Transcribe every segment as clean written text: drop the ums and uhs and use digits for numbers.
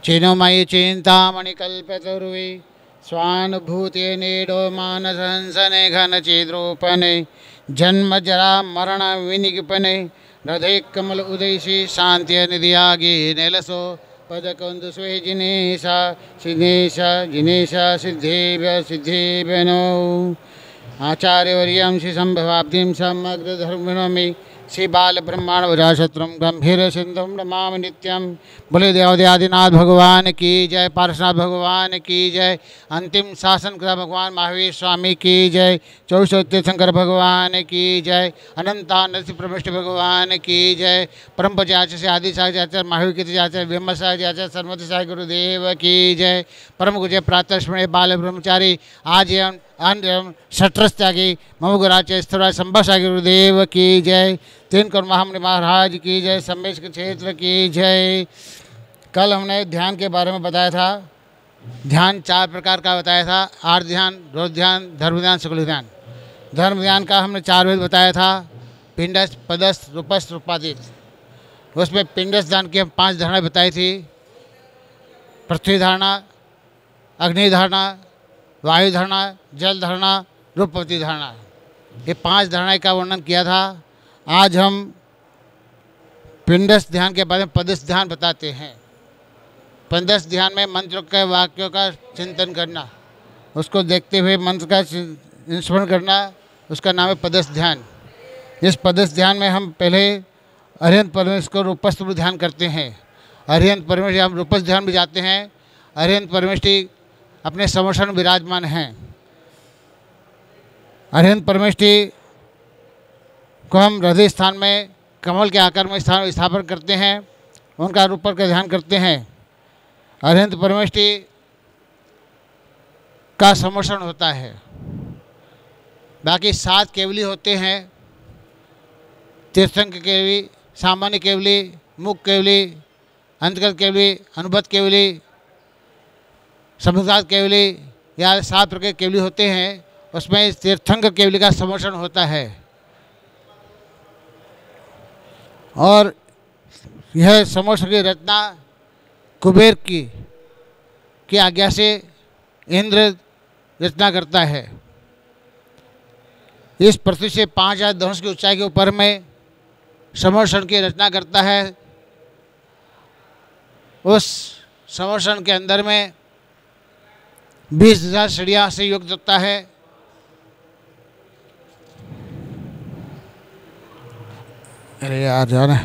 Chinmayi Chintamani कल्पतरुवे स्वानुभूते Nido मानसहंसने घनचिद्रूपने जन्म जरा मरण विनिगपने हृदय कमल उदयसी शांति निधियागी नेलसो पदकुंद स्वे जिनेशा सिद्धेशा जिनेशा सिद्धेभ्य सिद्धेभ्य नो आचार्यवर्यं श्री संभवाब्धिं समग्र धर्मिणोमि श्री बाल ब्रह्मांड वराशत्रम गंभीर सिंधुम नमामि नित्यम। बोले देवादिनाथ भगवान की जय, पार्श्वनाथ भगवान की जय, अंतिम शासन कृता भगवान महावीर स्वामी की जय, चौसत्य शंकर भगवान की जय, अनंतानंद प्रविष्ट भगवान की जय, परम पूज्याचार्य से आदि साहित्याचार्य महावीर कीर्तिचार्य ब्रह्मचार्य सर्वमति साई गुरुदेव की जय। परम पूज्य प्रातः स्मरणीय बाल ब्रह्मचारी आज शत्रस त्यागी मम गुराचार्य स्थिर संभा गुरुदेव की जय। तीन कौर महामुनि महाराज की जय। सम्मेश के क्षेत्र की जय। कल हमने ध्यान के बारे में बताया था। ध्यान 4 प्रकार का बताया था। आर्त ध्यान, रोध ध्यान, धर्म ध्यान, शुक्ल ध्यान। धर्म ध्यान का हमने 4 भेद बताया था। पिंडस्थ, पदस्थ, रूपस्थ, रूपातीत। उसमें पिंडस्थ ध्यान की हम 5 धारणाएं बताई थी। पृथ्वी धारणा, अग्नि धारणा, वायु धारणा, जल धारणा, रूपवती धारणा, ये 5 धारणाएं का वर्णन किया था। आज हम पिंडस्थ ध्यान के बारे में पदस्थ ध्यान बताते हैं। पिंडस्थ ध्यान में मंत्र के वाक्यों का चिंतन करना, उसको देखते हुए मंत्र का स्मरण करना, उसका नाम है पदस्थ ध्यान। इस पदस्थ ध्यान में हम पहले अरिहंत परमेश्वर को रूपस्थ ध्यान करते हैं। अरिहंत परमेश्वर हम रूपस्थ ध्यान भी जाते हैं। अरिहंत परमेश्वर अपने समर्षण विराजमान हैं। अरिहंत परमेश्वर को हम हृदय स्थान में कमल के आकार में स्थापन करते हैं, उनका रूप पर का ध्यान करते हैं। अरिहंत परमेश्वर का समर्षण होता है। बाकी 7 केवली होते हैं। तीर्थंकर केवली, सामान्य केवली, मुख केवली, अंतर्गत केवली, अनुभूत केवली, समुदात केवली, या 7 प्रकार के केवली होते हैं। उसमें तीर्थंकर केवली का समर्षण होता है। और यह समर्षण की रचना कुबेर की आज्ञा से इंद्र रचना करता है। इस पृथ्वी से 5000 धनुष की ऊंचाई के ऊपर में समर्षण की रचना करता है। उस समर्षण के अंदर में 20,000 सीढ़ियाँ से युक्त होता है। अरे यार जाना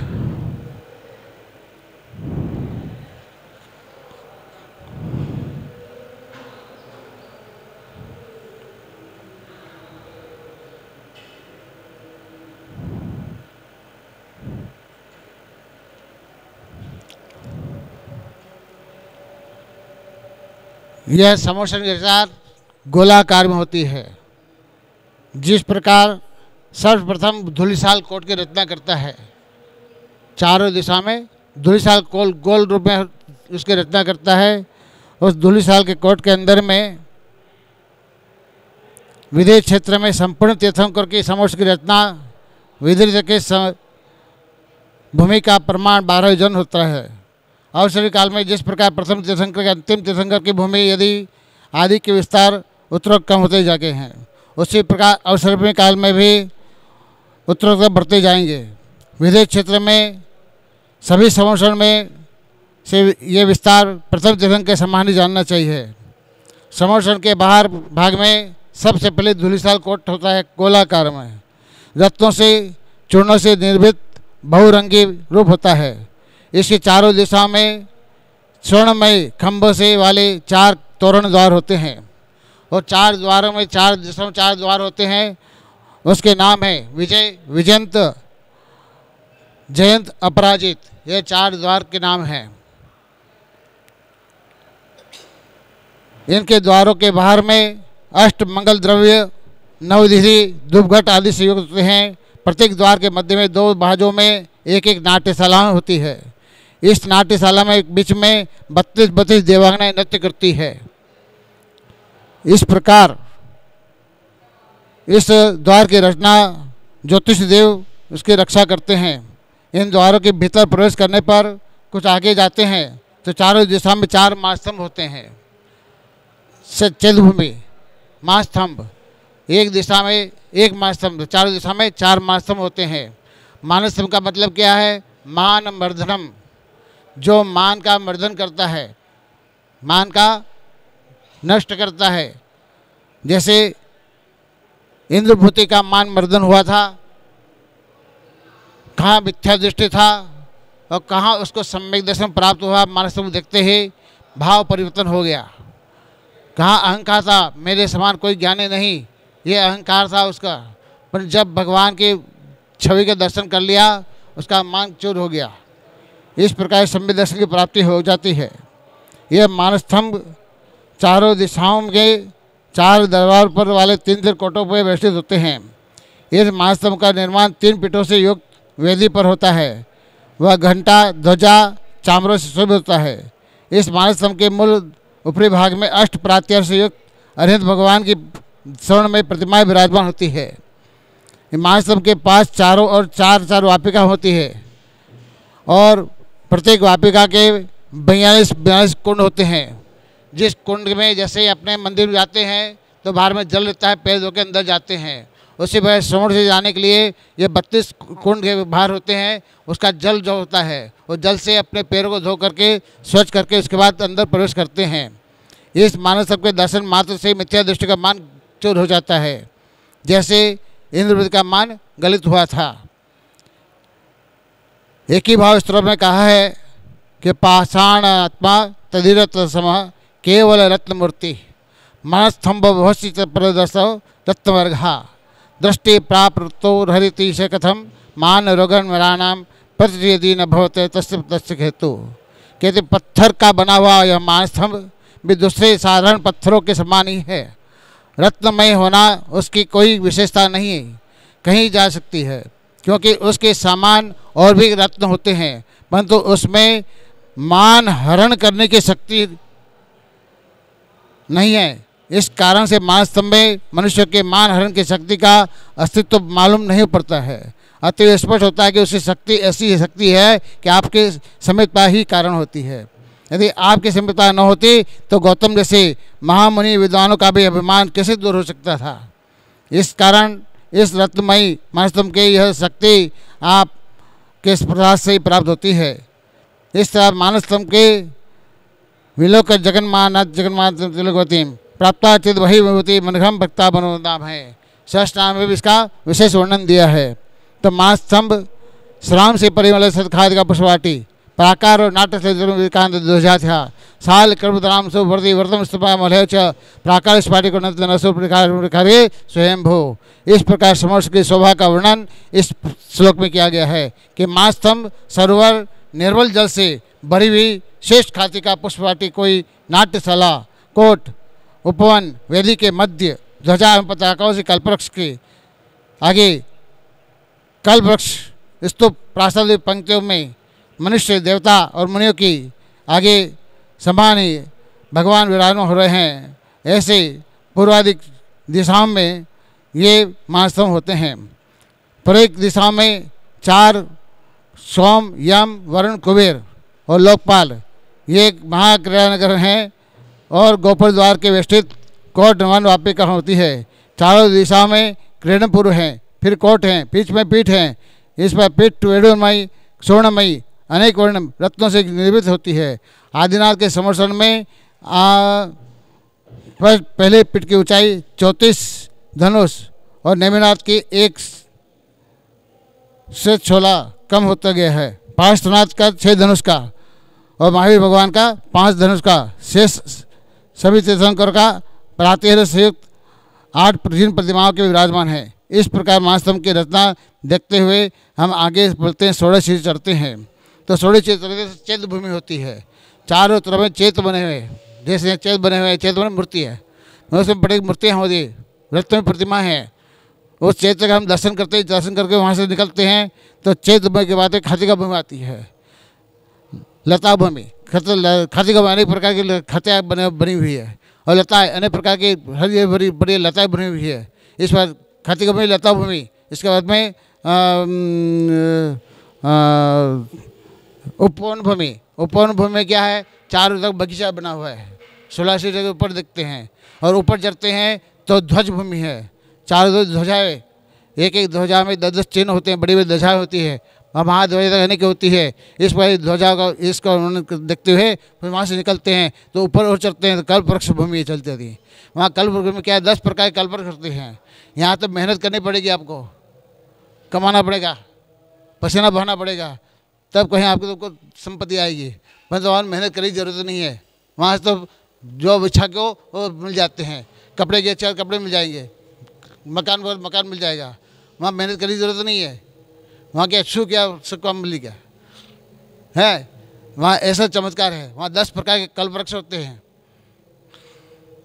यह समर्षण की रचना गोलाकार में होती है। जिस प्रकार सर्वप्रथम धूलिसाल कोट की रचना करता है, चारों दिशा में धूलिसाल गोल रूप में उसकी रचना करता है। उस धूलिसाल के कोट के अंदर में विदेश क्षेत्र में संपूर्ण तीर्थंकर की समर्षण की रचना, विदेश के भूमि का प्रमाण 12 योजन होता है। अवसरी काल में जिस प्रकार प्रथम तीर्थंकर के अंतिम तीर्थंकर की भूमि यदि आदि के विस्तार उत्तरोत्तर कम होते जाते हैं, उसी प्रकार अवसरी काल में भी उत्तरोत्तर बढ़ते जाएंगे। विदेश क्षेत्र में सभी समर्षण में से ये विस्तार प्रथम तीर्थंकर के समान ही जानना चाहिए। समर्षण के बाहर भाग में सबसे पहले धूलिसाल कोट होता है, गोलाकार में रत्नों से चूर्णों से निर्मित बहुरंगी रूप होता है। इसके चारों दिशाओं में स्वर्णमय खंभों से वाले 4 तोरण द्वार होते हैं और 4 द्वारों में 4 दिशाओं में 4 द्वार होते हैं। उसके नाम है विजय, विजयंत, जयंत, अपराजित। ये 4 द्वार के नाम हैं। इनके द्वारों के बाहर में अष्ट मंगल द्रव्य, नवनिधि, धूपघट आदि से युक्त होते हैं। प्रत्येक द्वार के मध्य में 2 बाजों में एक नाट्यशाला होती है। इस नाट्यशाला में बीच में 32 देवांगनाएं नृत्य करती है। इस प्रकार इस द्वार की रचना ज्योतिष देव उसकी रक्षा करते हैं। इन द्वारों के भीतर प्रवेश करने पर कुछ आगे जाते हैं तो चारों दिशा में 4 महास्तंभ होते हैं। चैत्यभूमि महास्तंभ, एक दिशा में एक महास्तंभ, चारों दिशा में 4 महास्तंभ होते हैं। मानस्तंभ का मतलब क्या है? मान मर्दनम, जो मान का मर्दन करता है, मान का नष्ट करता है। जैसे इंद्रभूति का मान मर्दन हुआ था, कहाँ मिथ्या दृष्टि था और कहाँ उसको सम्यक दर्शन प्राप्त हुआ, मानस्तंभ देखते ही भाव परिवर्तन हो गया। कहाँ अहंकार था, मेरे समान कोई ज्ञानी नहीं, ये अहंकार था उसका, पर जब भगवान की छवि का दर्शन कर लिया उसका मान चूर हो गया। इस प्रकार सम्यक दर्शन की प्राप्ति हो जाती है। यह मानस्तंभ चारों दिशाओं के 4 दरबार पर वाले 3 कोटों पर व्यवस्थित होते हैं। इस मानस्तंभ का निर्माण 3 पीठों से युक्त वेदी पर होता है। वह घंटा, ध्वजा, चामरों से शोभित होता है। इस मानस्तंभ के मूल ऊपरी भाग में 8 प्रात्यार से युक्त अरिहंत भगवान की स्वर्ण में प्रतिमाएं विराजमान होती है। मानस्तंभ के पास चारों ओर 4 वापिका होती है और प्रत्येक वापिका के 42 कुंड होते हैं। जिस कुंड में जैसे अपने मंदिर में जाते हैं तो बाहर में जल रहता है, पैर धो के अंदर जाते हैं, उसी प्रकार श्रवण से जाने के लिए ये 32 कुंड के बाहर होते हैं। उसका जल जो होता है वो जल से अपने पैरों को धो करके स्वच्छ करके उसके बाद अंदर प्रवेश करते हैं। इस मानस्तंभ के दर्शन मात्र से मिथ्या दृष्टि का मान चूर हो जाता है, जैसे इंद्रवृत्त का मान गलित हुआ था। एक ही भाव स्त्रोत्र में कहा है कि पाषाण आत्मा तदिरत सम केवल रत्न मूर्ति मनस्तंभ भवसित प्रदर्श रत्नवर्घा दृष्टि प्राप्तो हरिति से कथम मान रोगन मराणाम प्रतियदि न भवते तस्य हेतु। कहते पत्थर का बना हुआ यह मानस्तंभ भी दूसरे साधारण पत्थरों के समान ही है। रत्नमय होना उसकी कोई विशेषता नहीं कहीं जा सकती है, क्योंकि उसके सामान और भी रत्न होते हैं, परंतु उसमें मान हरण करने की शक्ति नहीं है। इस कारण से मानस्तंभ में मनुष्य के मान हरण की शक्ति का अस्तित्व मालूम नहीं पड़ता है। अतः स्पष्ट होता है कि उसकी शक्ति ऐसी शक्ति है कि आपके समीपता ही कारण होती है। यदि आपकी समीपता न होती तो गौतम जैसे महामुनि विद्वानों का भी अभिमान कैसे दूर हो सकता था। इस कारण इस रत्नमयी मानस्तंभ की यह शक्ति आप के प्रसाद से ही प्राप्त होती है। इस तरह मानस्तंभ के विलोक जगन्मात तिलकवती प्राप्ता चिद वही विभूति मनघम भक्ता मनोदाम है। सहस्त्रनाम में भी इसका विशेष वर्णन दिया है। तो मानस्तंभ श्राम से परिमल सदखाद का पुष्पवाटी प्राकार और नाट्य से विकांत ध्वजा था साल कर्मराम सो वर्दी वर्तम स्तपा मलय च प्राकार स्पाटी को नसो प्रकार स्वयंभू। इस प्रकार समर्थ की शोभा का वर्णन इस श्लोक में किया गया है कि मानस्तंभ सरोवर निर्मल जल से भरी हुई श्रेष्ठ खाती का पुष्पवाटी कोई नाट्यशाला कोट उपवन वेदी के मध्य ध्वजा एवं पताकाओं से कल्पवृक्ष के आगे कल्पवृक्ष स्तूप प्रासादिक पंक्तियों में मनुष्य देवता और मुनियों की आगे समान ही भगवान विराजमान हो रहे हैं। ऐसे पूर्वाधिक दिशाओं में ये मानस्तंभ होते हैं। प्रत्येक दिशा में 4 सोम यम वरुण कुबेर और लोकपाल ये एक महाक्रीड़ानगर हैं और गोपुर द्वार के वेष्टित कोट वन वापिका होती है। चारों दिशाओं में क्रीडनपुर हैं, फिर कोट हैं, बीच में पीठ हैं। इस पर पीठ वेणुमयी स्वर्णमयी अनेक वर्ण रत्नों से निर्मित होती है। आदिनाथ के समर्थन में पहले पीठ की ऊंचाई 34 धनुष और नेमिनाथ की 1 से 16 कम होता गया है। पार्श्वनाथ का 6 धनुष का और महावीर भगवान का 5 धनुष का शेष सभी तीर्थंकर का प्रातिहर से युक्त 8 प्राचीन प्रतिमाओं के विराजमान है। इस प्रकार मानस्तंभ की रचना देखते हुए हम आगे बढ़ते हैं, 16 सीढ़ी चढ़ते हैं। तो 16 सीढ़ी चैत्य भूमि होती है। चारों तरफ में चैत्य बने हुए, जैसे चैत्य बने हुए, चैत्य बने मूर्ति है, उसमें बड़ी मूर्तियाँ होती, रत्न में प्रतिमा है। उस चैत्य का हम दर्शन करके वहाँ से निकलते हैं तो चैत्य भूमि के बाद खाती का भूमि आती है। लता भूमि खाती का अनेक प्रकार की खतियाँ बनी हुई है और लताएँ अनेक प्रकार की हरी भरी बड़ी लताएँ बनी हुई है। इस बार खाती का भूमि लता भूमि। इसके बाद में उपवन भूमि। उपवन भूमि में क्या है? चारों तरफ बगीचा बना हुआ है, 16 सीढ़ी के ऊपर दिखते हैं। और ऊपर चढ़ते हैं तो ध्वज भूमि है, चारों तरफ ध्वजाएं, एक एक ध्वजा में 10-10 चिन्ह होते हैं, बड़ी बड़ी ध्वजा होती है, महाध्वजा रहने की होती है। इस पर ध्वजा का इसका उन्होंने देखते हुए फिर वहाँ से निकलते हैं तो ऊपर और चढ़ते हैं तो कल्प वृक्ष भूमि चलती थी। वहाँ कल्प वृक्ष में क्या है, 10 प्रकार के कल्प वृक्ष होते हैं। यहाँ तो मेहनत करनी पड़ेगी, आपको कमाना पड़ेगा, पसीना बहाना पड़ेगा, तब कहीं आपको संपत्ति आएगी। पर तो वहाँ मेहनत करने की जरूरत नहीं है, वहाँ से तो जो इच्छा को वो मिल जाते हैं। कपड़े के अच्छे कपड़े मिल जाएंगे, मकान मिल जाएगा, वहाँ मेहनत करने की जरूरत नहीं है। वहाँ क्या छू क्या सुख मिली क्या है, वहाँ ऐसा चमत्कार है। वहाँ 10 प्रकार के कल्प वृक्ष होते हैं,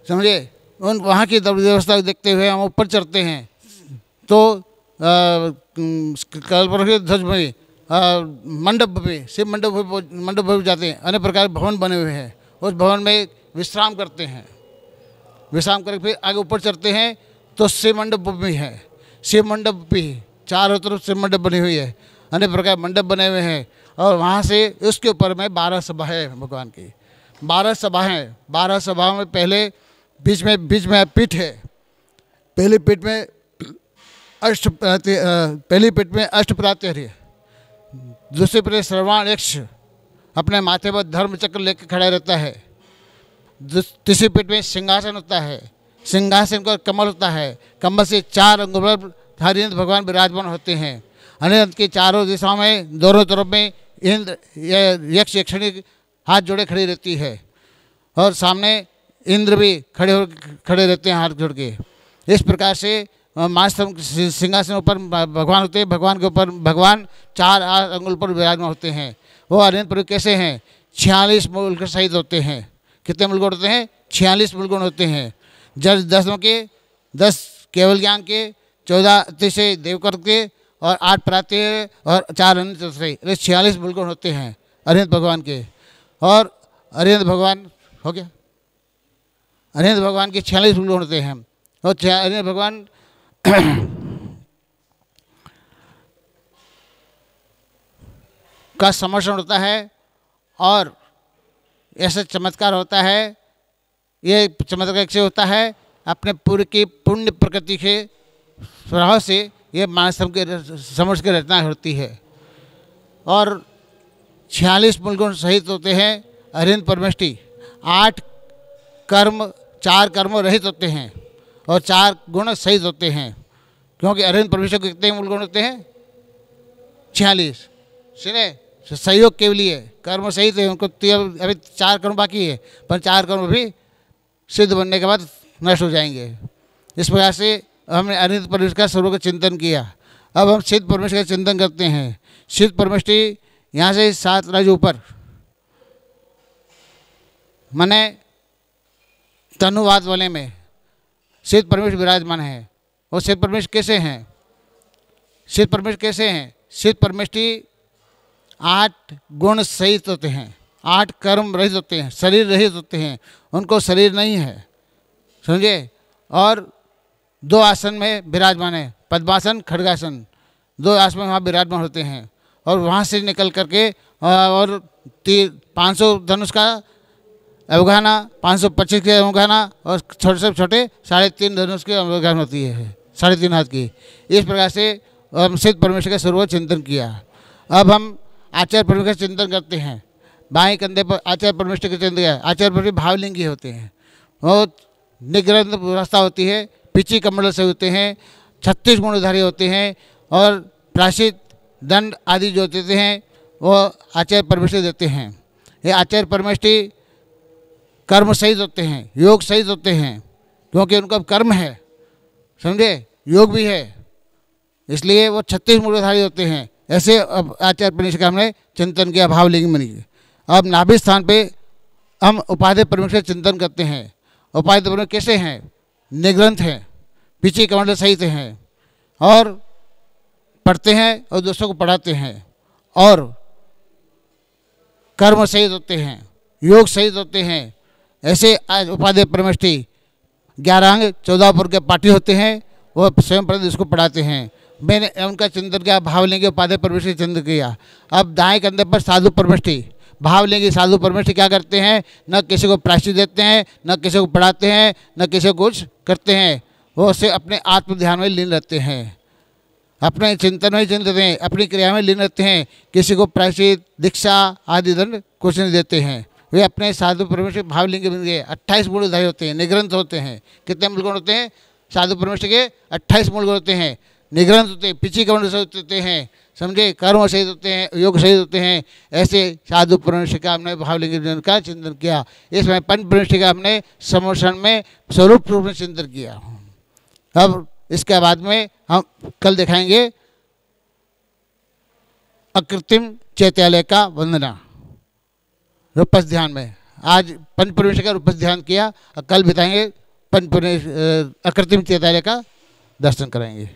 समझे। उन वहाँ की व्यवस्था देखते हुए हम ऊपर चढ़ते हैं तो कल्प वृक्ष ध्वज में मंडप पे शिव मंडप पे जाते हैं। अनेक प्रकार के भवन बने हुए हैं, उस भवन में विश्राम करते हैं। विश्राम करके फिर आगे ऊपर चढ़ते हैं तो शिव मंडप भी है, शिव मंडप भी चारों तरफ शिव मंडप बनी हुई है, अनेक प्रकार मंडप बने हुए हैं। और वहाँ से उसके ऊपर में 12 सभा है भगवान की, 12 सभा हैं। 12 सभाओं में पहले बीच में पीठ है, पहली पीठ में अष्टप्रात्यहरी है, दूसरे पर सर्वाण यक्ष अपने माथे पर धर्म चक्र लेकर खड़ा रहता है, तीसरी पीठ में सिंहासन होता है, सिंहासन का कमल होता है, कमल से 4 अंगों पर हरिहंस भगवान विराजमान होते हैं। हरिहंस की चारों दिशाओं में दोनों तरफ में इंद्र यक्ष यक्षिणी हाथ जोड़े खड़ी रहती है, और सामने इंद्र भी खड़े रहते हैं हाथ जोड़ के। इस प्रकार से मास्तम सिंहासन ऊपर भगवान होते हैं, भगवान के ऊपर भगवान 4 अंगुल पर विराजमान होते हैं। वो हरिहंस प्रभु कैसे हैं, 46 मूल सहित होते हैं। कितने मूलगुण होते हैं, 46 मूलगुण होते हैं। 10 केवल ज्ञान के, 14 अतिशय देवकर के, और 8 प्रात्य और 4 अन्य 46 मूलगुण होते हैं हरिहंस भगवान के। और हरिहंस भगवान हो गया, हरिहंस भगवान के 46 मूलगुण होते हैं। और हरिहंस भगवान का समर्षण होता है, और ऐसा चमत्कार होता है। ये चमत्कार कैसे होता है, अपने पूर्व की पुण्य प्रकृति के प्रभाव से ये मानसम के समर्ष की रचना होती है। और 46 मूलगुण सहित होते हैं हरिहंस परमेष्टि। 8 कर्म 4 कर्म रहित होते हैं और 4 गुण सहित होते हैं, क्योंकि हरिहंस परमेश्वर के कितने मूलगुण होते हैं, 46। सुने, सहयोग के लिए कर्म सहित है, उनको अभी 4 कर्म बाकी है, पर 4 कर्म भी सिद्ध बनने के बाद नष्ट हो जाएंगे। इस प्रकार से हमने हरिहंस परमेश्वर का स्वरूप का चिंतन किया। अब हम सिद्ध परमेश्वर का चिंतन करते हैं। सिद्ध परमेश्वर यहाँ से 7 राज्य ऊपर, माने तनुवाद वाले में सिद्ध परमेश्वर विराजमान है। और सिद्ध परमेश्वर कैसे हैं, सिद्ध परमेश्वर कैसे हैं, सिद्ध परमेश्वर 8 गुण सहित होते हैं, 8 कर्म रहित होते हैं, शरीर रहित होते हैं, उनको शरीर नहीं है, समझे। और 2 आसन में विराजमान है, पद्मासन खड्गासन, 2 आसन में वहाँ विराजमान होते हैं। और वहाँ से निकल करके और 500 धनुष का अवगाहना, 525 के अवगाहना, और छोटे से छोटे 3.5 धनुष की अवगाहना होती है, 3.5 हाथ की। इस प्रकार से हम सिद्ध परमेश्वर का स्वरूप चिंतन किया। अब हम आचार्य परमेश्वर का चिंतन करते हैं। बाएं कंधे पर आचार्य परमेश्वर का चिंतन किया। आचार्य परमेश्वर भावलिंगी होते हैं, वो निग्रंथ व्यवस्था होती है, पीछे कमंडल से होते हैं, 36 गुणधारी होते हैं, और प्रायश्चित दंड आदि जो देते हैं वो आचार्य परमेश्वर देते हैं। ये आचार्य परमेश्वर कर्म सहित होते हैं, योग सहित होते हैं, क्योंकि उनका कर्म है, समझे, योग भी है, इसलिए वो 36 मूलधारी होते हैं। ऐसे अब आचार्य परमेश्वर का हमने चिंतन किया भावलिंग में। अब नाभि स्थान पे हम उपाधि परमेश्वर चिंतन करते हैं। उपाधि परमेश्वर कैसे हैं, निग्रंथ हैं, पीछे कमंडल सहित हैं, और पढ़ते हैं और दूसरों को पढ़ाते हैं, और कर्म सहित होते हैं, योग सहित होते हैं। ऐसे आज उपाधि परमेष्टि 11 अंग 14 पुर के पाठी होते हैं, वो स्वयं प्रति उसको पढ़ाते हैं। मैंने उनका चिंतन किया, भाव लेंगे उपाधि परमेष्टि चिंतन किया। अब दाएं कंधे पर साधु परमेष्टि, भावलिंगी साधु परमेश्वर क्या करते हैं, न किसी को प्रायश्चित देते हैं, न किसी को पढ़ाते हैं, न किसी को कुछ करते हैं। वो उससे अपने आत्म ध्यान में लीन रहते हैं, अपने चिंतन में चिंतित हैं, अपनी क्रिया में लीन रहते हैं। किसी को प्रायश्चित, दीक्षा आदि दंड कुछ नहीं देते हैं। वे अपने साधु परमेश्वर भावलिंगी बन गए। 28 मूलधारी होते हैं, निग्रंथ होते हैं। कितने मूल गुण होते हैं साधु परमेश्वर के? 28 मूल गुण होते हैं, निग्रंथ होते हैं, पिछी कर्ण सहित होते हैं, समझे, कर्म सहित होते हैं, योग सहित होते हैं। ऐसे साधु परमेश्वर का हमने भावलिंगी जीवन का चिंतन किया। इसमें पंच परमेश्वर का हमने समोषण में स्वरूप रूप में चिंतन किया। अब इसके बाद में हम कल दिखाएंगे अकृत्रिम चैत्यालय का वंदना रूपस ध्यान में। आज पंच परमेश्वर का रूपस ध्यान किया और कल बताएंगे पंच अकृत्रिम चैत्यालय का दर्शन कराएंगे।